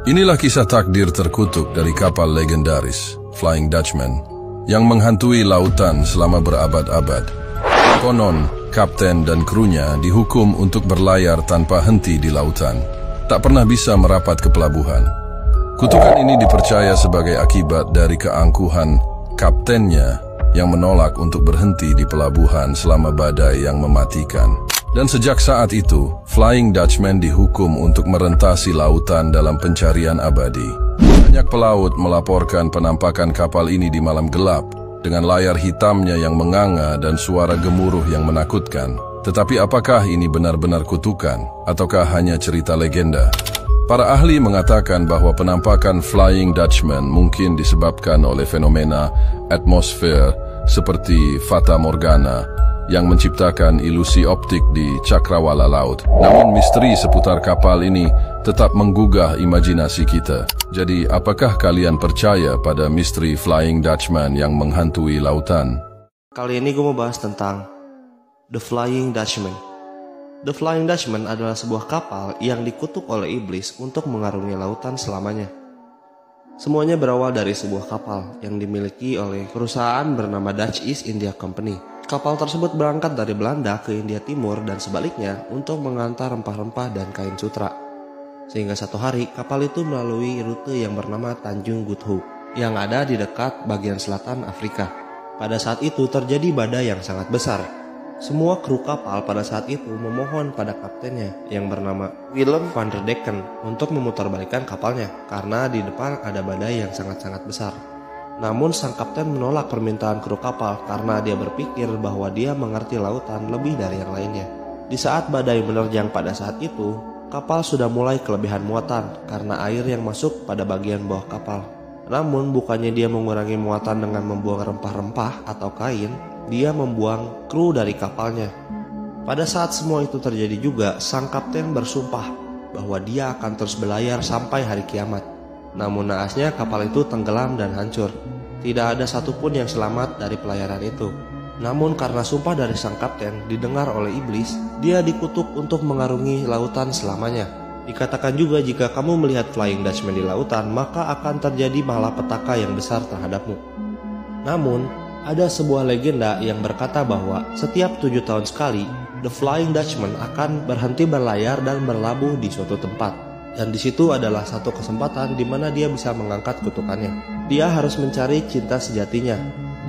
Inilah kisah takdir terkutuk dari kapal legendaris, Flying Dutchman, yang menghantui lautan selama berabad-abad. Konon, kapten dan krunya dihukum untuk berlayar tanpa henti di lautan, tak pernah bisa merapat ke pelabuhan. Kutukan ini dipercaya sebagai akibat dari keangkuhan kaptennya yang menolak untuk berhenti di pelabuhan selama badai yang mematikan. Dan sejak saat itu, Flying Dutchman dihukum untuk merentasi lautan dalam pencarian abadi. Banyak pelaut melaporkan penampakan kapal ini di malam gelap, dengan layar hitamnya yang menganga dan suara gemuruh yang menakutkan. Tetapi apakah ini benar-benar kutukan, ataukah hanya cerita legenda? Para ahli mengatakan bahwa penampakan Flying Dutchman mungkin disebabkan oleh fenomena atmosfer seperti Fata Morgana, yang menciptakan ilusi optik di cakrawala laut. Namun misteri seputar kapal ini tetap menggugah imajinasi kita. Jadi, apakah kalian percaya pada misteri Flying Dutchman yang menghantui lautan? Kali ini gue mau bahas tentang The Flying Dutchman. The Flying Dutchman adalah sebuah kapal yang dikutuk oleh iblis untuk mengarungi lautan selamanya. Semuanya berawal dari sebuah kapal yang dimiliki oleh perusahaan bernama Dutch East India Company. Kapal tersebut berangkat dari Belanda ke India Timur dan sebaliknya untuk mengantar rempah-rempah dan kain sutra. Sehingga satu hari kapal itu melalui rute yang bernama Tanjung Good Hope yang ada di dekat bagian selatan Afrika. Pada saat itu terjadi badai yang sangat besar. Semua kru kapal pada saat itu memohon pada kaptennya yang bernama Willem van der Decken untuk memutarbalikkan kapalnya karena di depan ada badai yang sangat-sangat besar. Namun sang kapten menolak permintaan kru kapal karena dia berpikir bahwa dia mengerti lautan lebih dari yang lainnya. Di saat badai menerjang pada saat itu, kapal sudah mulai kelebihan muatan karena air yang masuk pada bagian bawah kapal. Namun bukannya dia mengurangi muatan dengan membuang rempah-rempah atau kain, dia membuang kru dari kapalnya. Pada saat semua itu terjadi juga, sang kapten bersumpah bahwa dia akan terus berlayar sampai hari kiamat. Namun naasnya kapal itu tenggelam dan hancur. Tidak ada satupun yang selamat dari pelayaran itu. Namun karena sumpah dari sang kapten didengar oleh iblis, dia dikutuk untuk mengarungi lautan selamanya. Dikatakan juga jika kamu melihat Flying Dutchman di lautan, maka akan terjadi malapetaka yang besar terhadapmu. Namun, ada sebuah legenda yang berkata bahwa setiap 7 tahun sekali, The Flying Dutchman akan berhenti berlayar dan berlabuh di suatu tempat. Dan di situ adalah satu kesempatan di mana dia bisa mengangkat kutukannya. Dia harus mencari cinta sejatinya,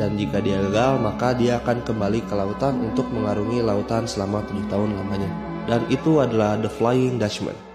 dan jika dia gagal maka dia akan kembali ke lautan untuk mengarungi lautan selama 7 tahun lamanya. Dan itu adalah The Flying Dutchman.